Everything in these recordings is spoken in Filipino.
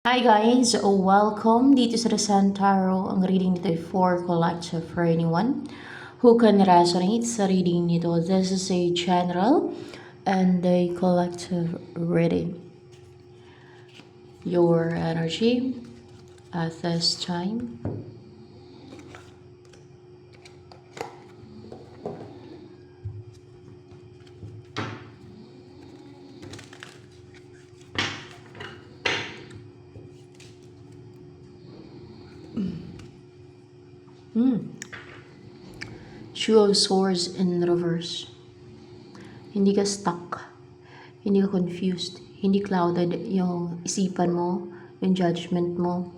Hi guys! Welcome dito sa The Sun Tarot. Ang reading nito ay for collective for anyone who can resonate sa reading nito. This is a general and a collective reading. Your energy at this time. Two of Swords in reverse. Hindi ka stuck. Hindi ka confused. Hindi clouded yung isipan mo, yung judgment mo.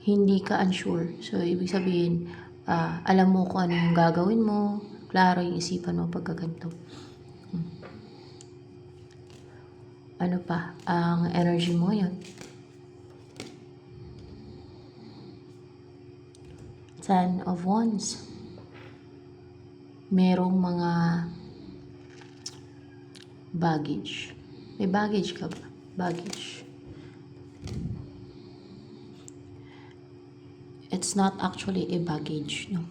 Hindi ka unsure. So, ibig sabihin, alam mo kung ano yung gagawin mo, klaro yung isipan mo pagkaganto. Ano pa? Ang energy mo yun. Ten of Wands. Merong mga baggage. May baggage ka ba? Baggage. It's not actually a baggage, no?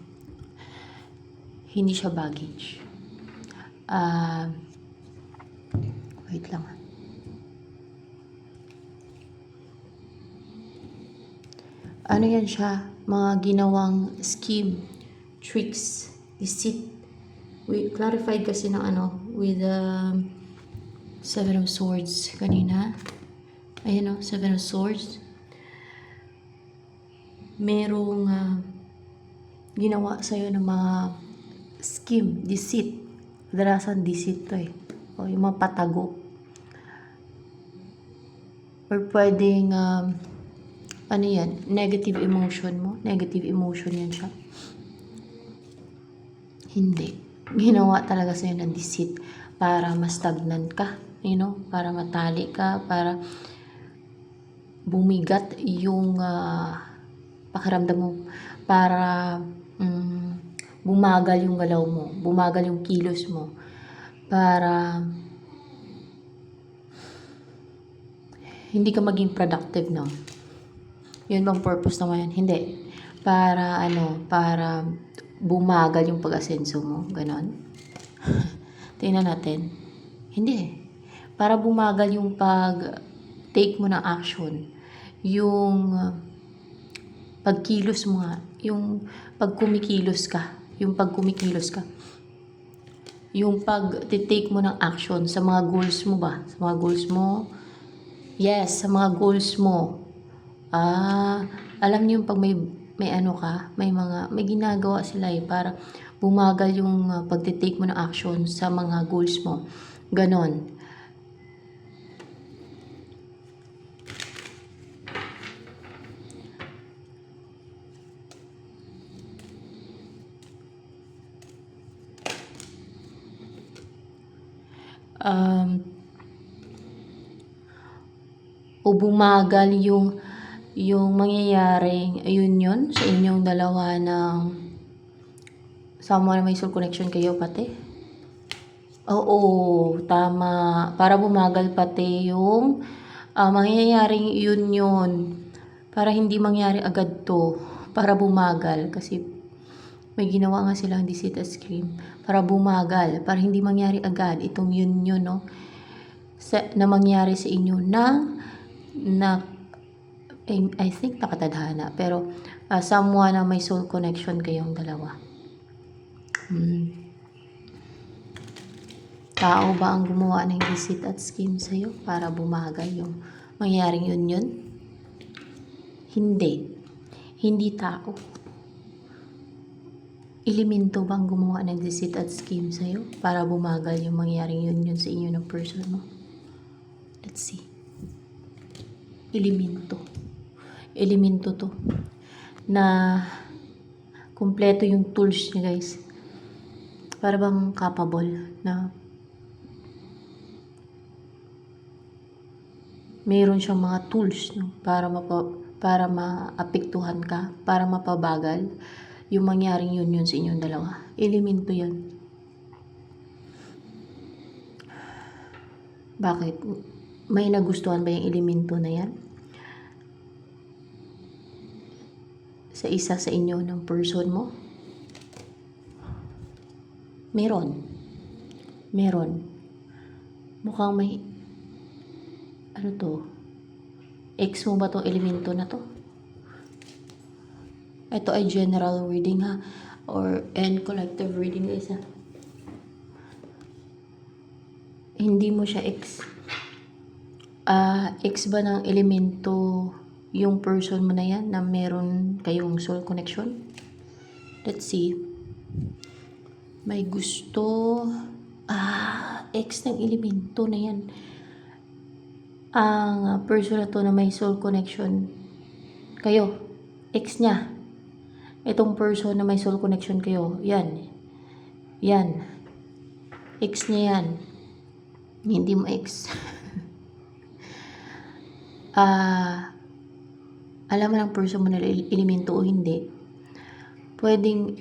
Hindi siya baggage. Wait lang. Ano yan siya? Mga ginawang scheme, tricks, deceit. We clarified kasi ng with the Seven of Swords kanina. Ayan o, Seven of Swords. Merong ginawa sa'yo ng mga scheme, deceit. Kadalasan deceit to eh. O yung mga patago. Or pwedeng, ano yan, negative emotion mo. Negative emotion yan siya. Hindi. Ginawa talaga sa'yo ng deceit para ma-stagnant ka. You know, para matali ka, para bumigat yung pakiramdam mo, para bumagal yung galaw mo, bumagal yung kilos mo, para hindi ka maging productive, no? Yun bang purpose naman yan? Hindi. Para para bumagal yung pag-asenso mo, ganon. Tingnan natin. Hindi. Para bumagal yung pag-take mo ng action. Yung pagkilos mo nga. Yung pagkumikilos ka. Yung pagkumikilos ka. Yung pag-take mo ng action sa mga goals mo ba? Sa mga goals mo. Yes, sa mga goals mo. Alam niyo yung pag may ano ka, may ginagawa sila eh, para bumagal yung pagtitake mo ng action sa mga goals mo. Ganon. O bumagal yung mangyayaring ayun yun sa inyong dalawa ng someone na may soul connection kayo pati. Oo, tama. Para bumagal pati yung mangyayaring yun. Para hindi mangyari agad to. Para bumagal. Kasi may ginawa nga silang deceit scheme. Para bumagal. Para hindi mangyari agad. Itong yun, no? Na mangyari sa inyo I think nakatadhana. Pero someone na may soul connection kayong dalawa. Tao ba ang gumawa ng deceit at scheme sa'yo para bumagal yung mangyaring yun? Hindi. Hindi tao. Elemento ba ang gumawa ng deceit at scheme sa'yo para bumagal yung mangyaring yun sa inyo ng person mo? Let's see. Elemento. Elemento to. Na kumpleto yung tools niya, guys. Para bang capable na mayroon siyang mga tools, no, para maapektuhan ka, para mapabagal yung mangyaring yun sa inyong dalawa. Elemento yan. Bakit? May nagustuhan ba yung elemento na yan? Sa isa sa inyo ng person mo? Meron. Mukhang may, ano to? Ex mo ba tong elemento na to? Ito ay general reading ha, and collective reading guys ha. Hindi mo siya ex. Ex ba ng elemento yung person mo na yan na meron kayong soul connection? Let's see. May gusto. Ex ng elemento na yan. Ang person na to na may soul connection kayo, ex niya. Itong person na may soul connection kayo, yan. Ex niya yan. Hindi mo ex. Alam mo ng person mo na elemento o hindi. Pwedeng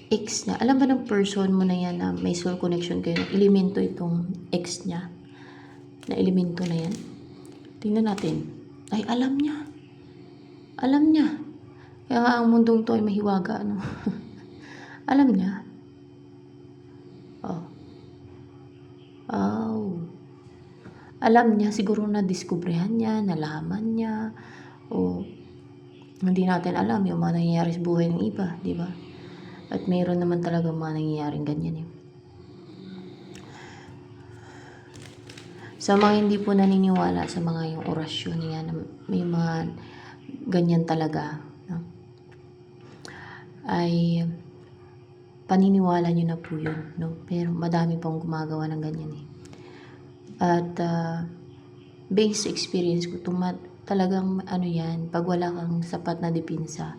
ex na. Alam ba ng person mo na yan na may soul connection kayo, elemento itong ex niya? Na elemento na yan. Tingnan natin. Ay, alam niya. Kaya nga ang mundong to ay mahiwaga, ano? Alam niya. Alam niya, siguro na-discoveryhan niya, nalaman niya, o hindi natin alam yung mga nangyayari sa buhay ng iba, di ba? At mayroon naman talaga mga nangyayaring ganyan eh. Sa mga hindi po naniniwala sa mga yung orasyon niya, may mga ganyan talaga, no? Ay paniniwala nyo na po yun, no? Pero madami pong gumagawa ng ganyan eh. At based experience ko, talagang ano yan, pag wala kang sapat na depensa,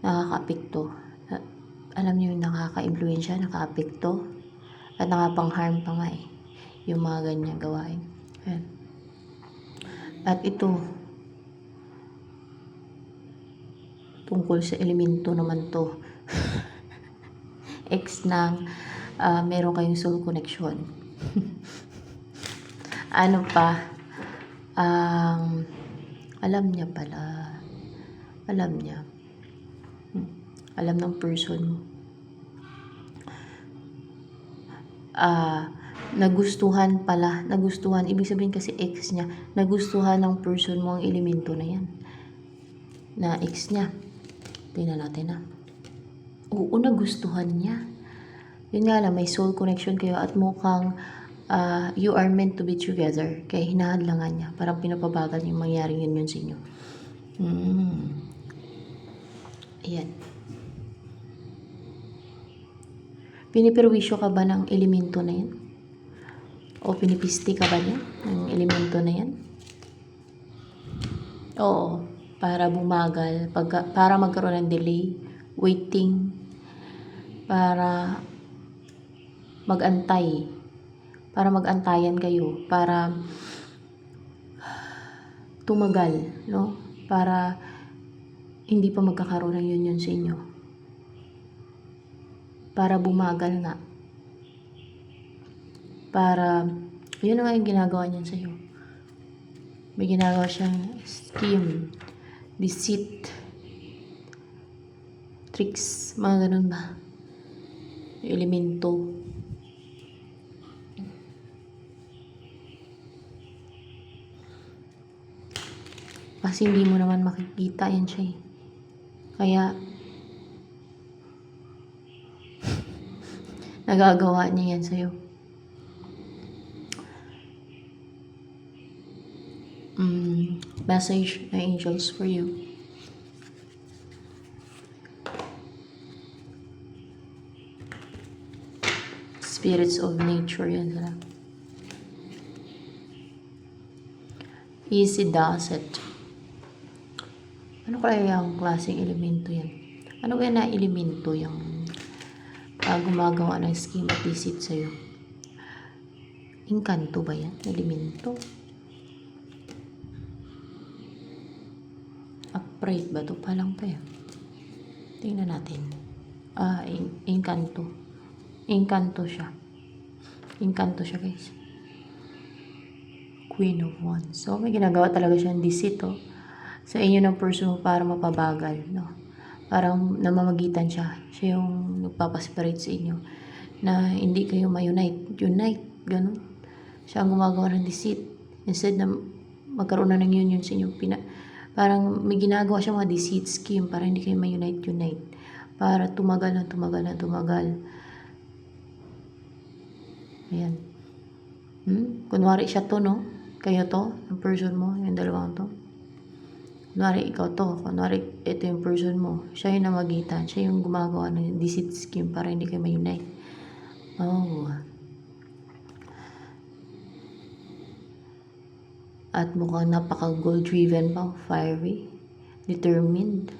nakaka-apekto. Alam niyo yung nakaka-impluensya, nakaka-apekto, at nakapang-harm pa nga eh, yung mga ganyan gawain. Ayan. At ito, tungkol sa elemento naman to. Ex ng meron kayong soul connection. Ano pa? Alam niya pala. Alam niya. Alam ng person mo. Nagustuhan pala. Nagustuhan. Ibig sabihin kasi ex niya. Nagustuhan ng person mo ang elemento na yan. Na ex niya. Tingnan natin na. Oo, nagustuhan niya. Yun nga lang, may soul connection kayo at mukhang you are meant to be together. Kaya hinahadlangan niya. Parang pinapabagal yung mangyaring yun sa inyo. Ayan. Piniperwisyo ka ba ng elemento na yan? O pinipisti ka ba niya ng elemento na yan? Oo. Para bumagal. Para magkaroon ng delay. Waiting. Para mag-antay. Para mag-antayan kayo. Para tumagal. No? Para hindi pa magkakaroon ng union sa inyo. Para bumagal nga. Para, yun na nga yung ginagawa niyan sa'yo. May ginagawa siyang scheme, deceit, tricks, mga ganun ba? Elemento. Kasi hindi mo naman makikita yan siya eh. Kaya, nagagawa niya yan sa'yo. Message na angels for you. Spirits of nature yan sila. Easy does it. Ano kaya yung klaseng elemento yan? Ano kaya na elemento yung gumagawa ng scheme at deceit sa'yo? Inkanto ba yan? Elemento? Upright ba? Ito pa lang pa yan. Tingnan natin. Inkanto. Inkanto siya. Inkanto siya guys. Queen of Wands. So, may ginagawa talaga siyang deceit, oh, sa inyo ng person mo para mapabagal, no? Parang namamagitan siya. Siya yung nagpapaseparate sa inyo na hindi kayo ma-unite. Unite, ganun. Siya ang gumagawa ng deceit. Instead na magkaroon na ng union sa inyo, parang may ginagawa siya mga deceit scheme para hindi kayo ma-unite. Para tumagal na tumagal. Ayan. Kunwari siya to, no? Kayo to, yung person mo, yung dalawang to. Kunwari ikaw to, kunwari ito yung person mo. Siya yung namagitan, siya yung gumagawa ng deceit scheme para hindi kayo ma-unite. Oh. At mukhang napaka-goal-driven pa, fiery, determined,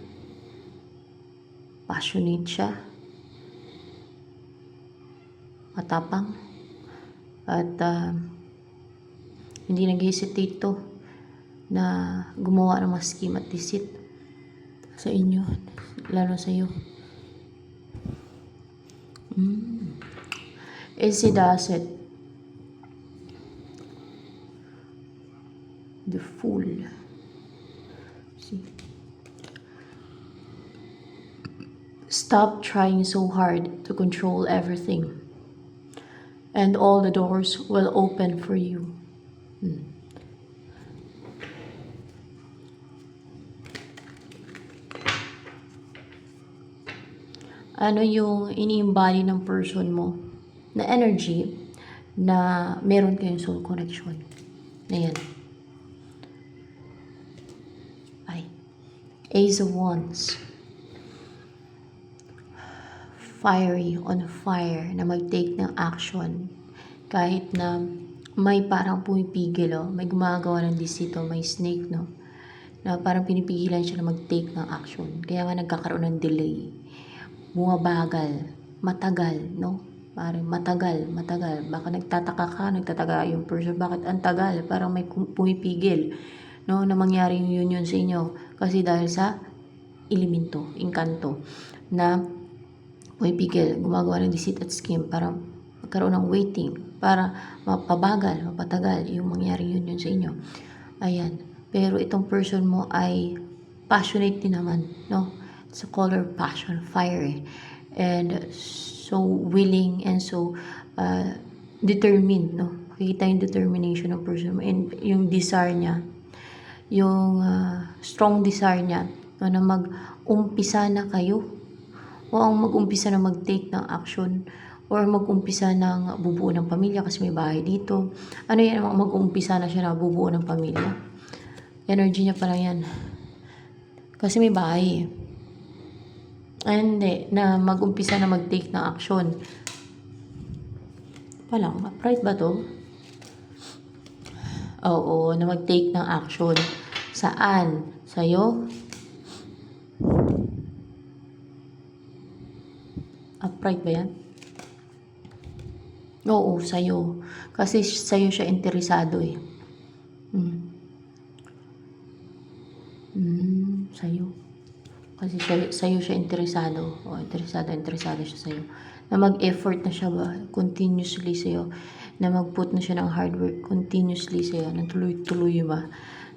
passionate siya, matapang, at hindi nag-hesitate to na gumawa ng mga scheme at deceit sa inyo, lalo sa iyo. Easy does it. The Fool. See. Stop trying so hard to control everything, and all the doors will open for you. Ano yung ini-embody ng person mo na energy na meron kayong soul connection? Ayan. Ay. Ace of Wands. Fiery, on fire, na mag-take ng action. Kahit na may parang pumipigil, oh, may gumagawa ng deceit, may snake, no? Na parang pinipigilan siya na mag-take ng action. Kaya nga nagkakaroon ng delay. Bumabagal, matagal, no? Parang matagal. Baka nagtataka yung person, bakit ang tagal? Parang may pumipigil, no? Na mangyari yung union sa inyo. Kasi dahil sa elemento, inkanto, na pumipigil, gumagawa ng deceit at scheme para magkaroon ng waiting, para mapatagal yung mangyari union sa inyo. Ayan. Pero itong person mo ay passionate din naman, no? It's a color passion, fire, and so willing and so determined, no? Makikita yung determination ng person mo and yung desire niya, yung strong desire niya, no, na mag-umpisa na kayo, o ang mag-umpisa na mag-take ng action, or mag-umpisa ng bubuo ng pamilya kasi may bahay dito. Ano yan, mag-umpisa na siya na bubuo ng pamilya. Energy niya pala yan. Kasi may bahay. Hindi, na mag-umpisa na mag-take ng action. Palang, upright ba to? Oo, na mag-take ng action. Saan? Sa'yo? Upright ba yan? Oo, sa'yo. Kasi sa'yo siya interesado eh. Sa'yo. Kasi sa'yo siya interesado. O, interesado siya sa'yo. Na mag-effort na siya ba continuously sa'yo. Na mag-put na siya ng hard work continuously sa'yo. Na tuloy-tuloy ba.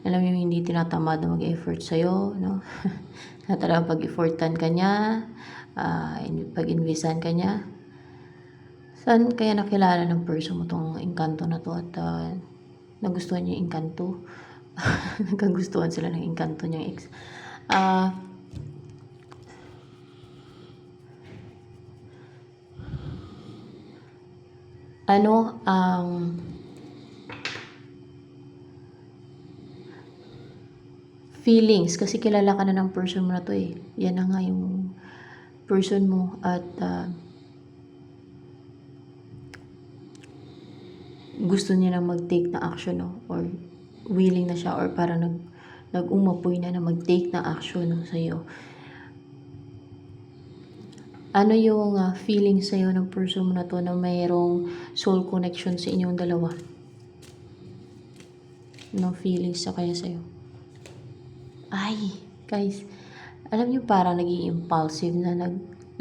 Alam mo yung hindi tinatamad na mag-effort sa'yo, no? Na talagang pag-effortan ka niya, pag-investan ka niya. Saan kaya nakilala ng person mo tong engkanto na to at nagustuhan niya yung engkanto? Nagkagustuhan sila ng engkanto niyang ex. Ano ang feelings? Kasi kilala ka na ng person mo na to eh. Yan na nga yung person mo at gusto niya na mag-take na action, no? Or willing na siya, or parang nag-umapoy na mag-take na action, no, sa'yo. Ano yung feeling sa'yo ng person mo na to na mayroong soul connection sa inyong dalawa? No feelings sa kaya sa'yo? Ay, guys, alam niyo parang naging impulsive na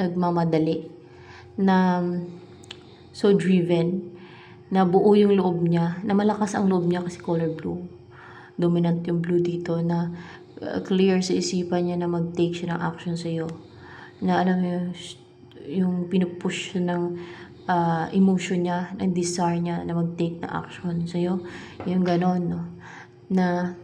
nagmamadali, na so driven, na buo yung loob niya, na malakas ang loob niya kasi color blue. Dominant yung blue dito na clear sa isipan niya na mag-take siya ng action sa'yo. Na alam mo yung pinupush siya ng emotion niya, ng desire niya na mag-take ng action sa'yo. Yung ganon, no? Na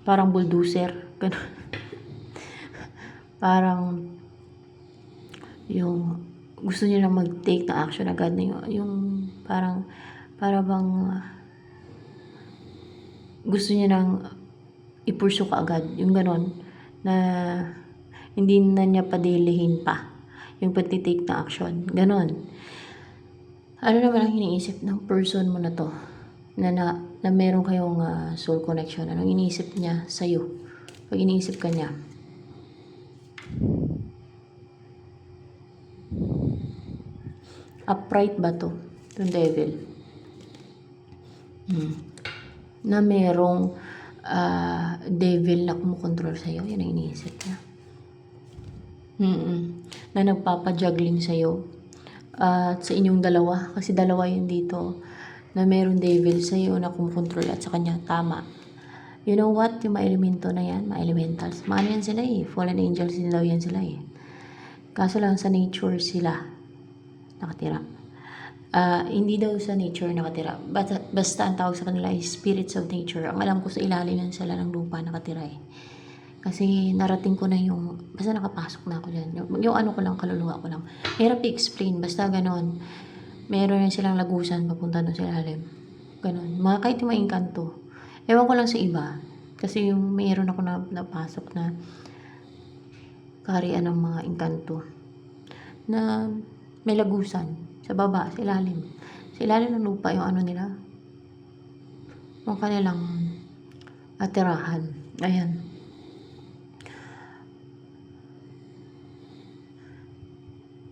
parang bulldozer. Ganon. Parang yung gusto niya na mag-take na action agad na yung parang para bang gusto niya nang i-pursue ka agad, yung ganon na hindi na niya padilihin pa yung pagtitake na action, ganon. Ano naman ang iniisip ng person mo na to na meron kayong soul connection? Anong iniisip niya sa'yo pag iniisip ka niya? Upright ba to? Yung devil. Na merong devil na kumukontrol sa'yo. Yan ang iniisip niya. Na nagpapajuggling sa'yo. At sa inyong dalawa. Kasi dalawa yun dito. Na merong devil sa'yo na kumukontrol at sa kanya. Tama. You know what? Yung mga elemento na yan, mga elementals. Mga ano yan sila eh. Fallen angels din daw yan sila eh. Kaso lang sa nature sila nakatira. Hindi daw sa nature nakatira. Basta ang tawag sa kanila ay spirits of nature. Ang alam ko sa ilalim yan sila ng lupa nakatira eh. Kasi narating ko na yung, basta nakapasok na ako dyan. Yung ano ko lang, kaluluwa ko lang. Hirap i-explain, basta ganon. Meron yan silang lagusan papunta doon sa ilalim. Ganon. Mga kahit yung mga engkanto. Ewan ko lang sa iba. Kasi yung mayroon ako na napasok na kaharian ng mga engkanto. Na may lagusan sa baba, sa ilalim. Sa ilalim ng lupa yung ano nila. Yung kanilang atirahan. Ayan.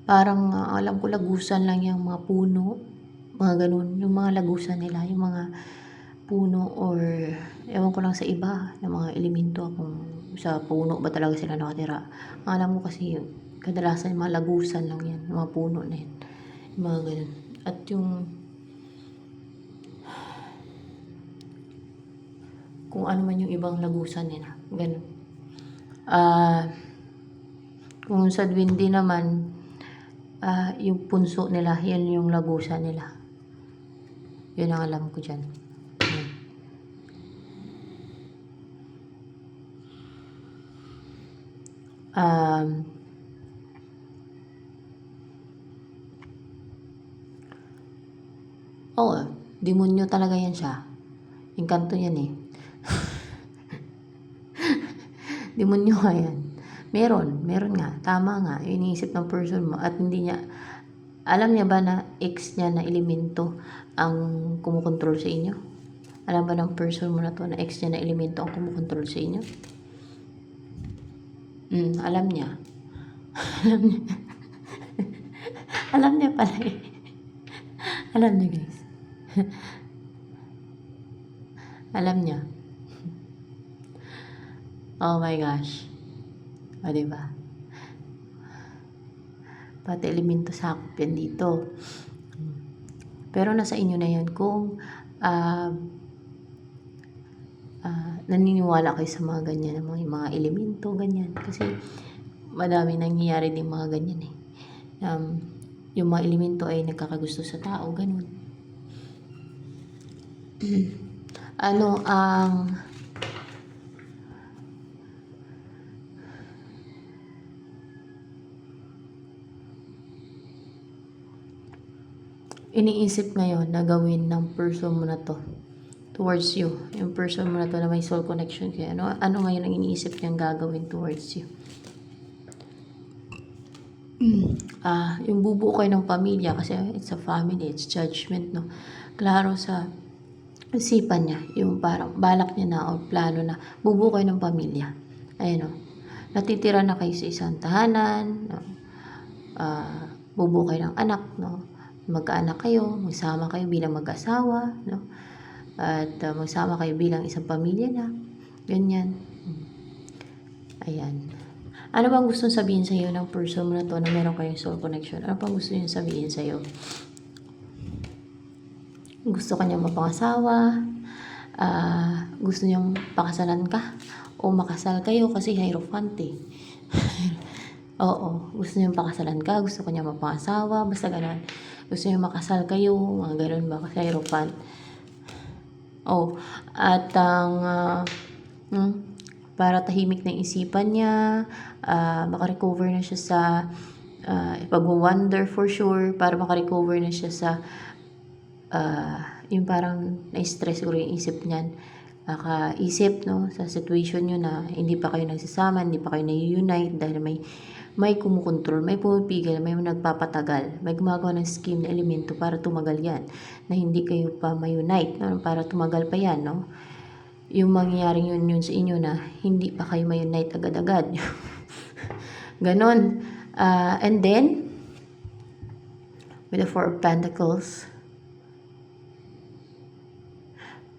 Parang alam ko lagusan lang yung mga puno. Mga ganun. Yung mga lagusan nila. Yung mga puno or ewan ko lang sa iba na mga elemento kung sa puno ba talaga sila nakatira. Alam ko kasi kadalasan yung mga lagusan lang yan. Yung mga puno na yan. Yung mga ganun. At yung kung ano man yung ibang lagusan nila. Ganun. Kung sa Dwindi naman, yung punso nila, yan yung lagusan nila. Yun ang alam ko dyan. Demonyo talaga yan siya. Engkanto yan eh. Demonyo nga yan. Meron nga. Tama nga. Yung iniisip ng person mo at hindi niya, alam niya ba na ex niya na elemento ang kumukontrol sa inyo? Alam ba ng person mo na to na ex niya na elemento ang kumukontrol sa inyo? Alam niya. Alam niya. Alam niya pala eh. Alam niya guys. Alam niya. Oh my gosh. O diba? Pati elemento sakop yan dito. Pero nasa inyo na yan kung naniniwala kayo sa mga ganyan, mga elemento, ganyan. Kasi madami nangyayari din mga ganyan eh. Yung mga elemento ay nagkakagusto sa tao, ganun. Ano ang iniisip ngayon na gawin ng person mo na to towards you? Yung person mo na to na may soul connection kayo. Ano ngayon ang iniisip niyang gagawin towards you? Yung bubuo kayo ng pamilya kasi it's a family, it's judgment, no? Klaro sa isipan niya, yung parang balak niya na o plano na bubuo kayo ng pamilya. Ayun, no? Natitira na kayo sa isang tahanan, no? Bubuo kayo ng anak, no? Magkaanak kayo, magsama kayo bilang mag-asawa, no? At magsama kayo bilang isang pamilya na. Ganyan. Ayan. Ano bang gustong sabihin sa'yo ng person mo na to na meron kayong soul connection? Ano bang gusto niya sabihin sa'yo? Gusto ka niya mapangasawa? Gusto niyang pakasalan ka? O makasal kayo kasi Hierophant eh. Oo, gusto niyang pakasalan ka, gusto ka niya mapangasawa, basta ganun. Gusto niya makasal kayo, mga ganun ba, kasi Hierophant. Oh, at ang para tahimik na isipan niya, makarecover na siya sa pag-wonder for sure, para makarecover na siya sa yung parang na-stress siguro yung isip niyan. Nakaisip no, sa situation nyo na hindi pa kayo nagsasama, hindi pa kayo na-unite dahil may kumukontrol, may pumipigil, may nagpapatagal, may gumagawa ng scheme na elemento para tumagal yan, na hindi kayo pa ma-unite, no? Para tumagal pa yan, no? Yung mangyayaring yun sa inyo na hindi pa kayo ma-unite agad-agad. Ganon. And then, with the Four of Pentacles,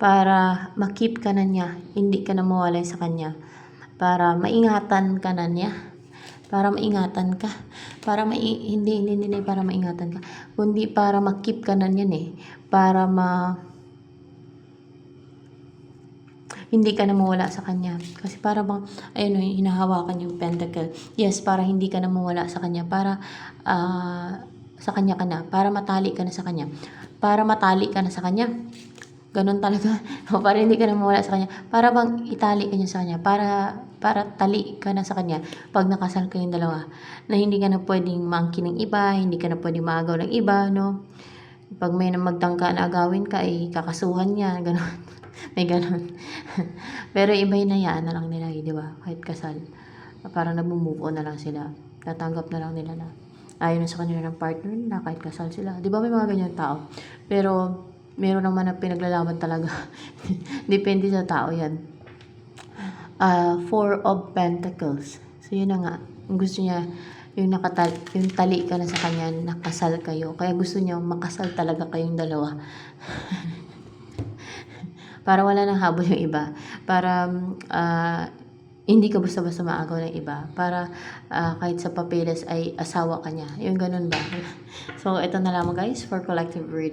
para makip ka na niya, hindi ka na mawalay sa kanya, para maingatan ka na niya, para maingatan ka, para hindi para maingatan ka, kundi para makip ka na niyan eh, para hindi ka na mawala sa kanya. Kasi para bang, ayun, hinahawakan yung pentacle. Yes, para hindi ka na mawala sa kanya. Para sa kanya ka na. Para matali ka na sa kanya. Para matali ka na sa kanya. Ganon talaga. Para hindi ka na mawala sa kanya. Para bang itali ka niya sa kanya. Para tali ka na sa kanya. Pag nakasal kayong dalawa. Na hindi ka na pwedeng maangkin ng iba. Hindi ka na pwedeng maagaw ng iba, no? Pag may magtangka na agawin ka, ay kakasuhan niya. Ganon. May ganon. Pero iba yung nayaan na lang nila, di ba? Kahit kasal. Parang nag-move on na lang sila. Tatanggap na lang nila na ayaw na sa kanila ng partner na kahit kasal sila. Di ba may mga ganyan tao? Pero meron naman na pinaglalaban talaga. Depende sa tao yan. Four of Pentacles. So yun na nga. Gusto niya yung tali ka na sa kanya, nakasal kayo. Kaya gusto niya makasal talaga kayong dalawa. Para wala nang habol yung iba. Para hindi ka basta-basta maagaw ng iba. Para kahit sa papeles ay asawa ka niya. Yung ganun ba? So, ito na lamang guys for collective reading.